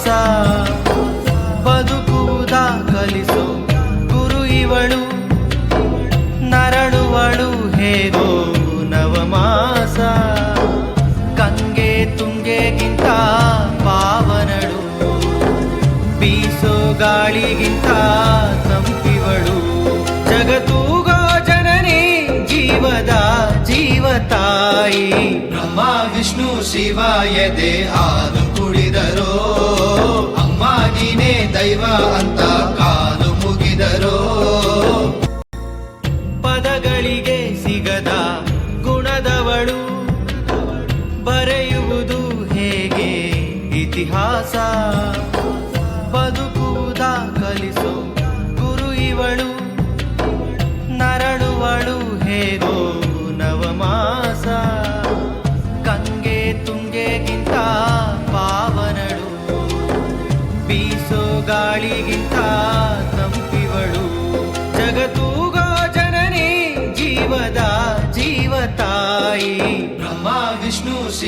ಇತಿಹಾಸ. ಬದುಕುವುದ ಕಲಿಸೋ ಗುರು ಇವಳು, ನರಳುವಳು ಹೇಗೋ ನವಮಾಸ. ಗಂಗೆ ತುಂಗೆಗಿಂತ ಪಾವನಳು, ಬೀಸೋ ಗಾಳಿಗಿಂತ ತಂಪಿವಳು. ಜಗತ್ತೂಗೋ ಜನನಿ ಜೀವದ ಜೀವತಾಯಿ. ಬ್ರಹ್ಮ ವಿಷ್ಣು ಶಿವ ಎದೆ ಹಾಲು ಕುಡಿದರೋ, ಅಮ್ಮ ನೀನೇ ದೈವ ಅಂತ ಕಾಲು ಮುಗಿದರೋ. ಪದಗಳಿಗೆ ಸಿಗದ ಗುಣದವಳು, ಬರೆಯುವುದು ಹೇಗೆ ಇತಿಹಾಸ. ಬದುಕುವುದ ಕಲಿಸೋ ಗುರು ಇವಳು, ನರಳುವಳು ಹೇಗೋ ನವಮಾಸ. ಗಂಗೆ ತುಂಗೆಗಿಂತ ಪಾವನಳು, ಬೀಸೋ ಗಾಳಿಗಿಂತ ತಂಪಿವಳು. ಜಗತ್ತೂಗೋ ಜನನಿ ಜೀವದ ಜೀವತಾಯಿ. ಬ್ರಹ್ಮ ವಿಷ್ಣು ಶಿವ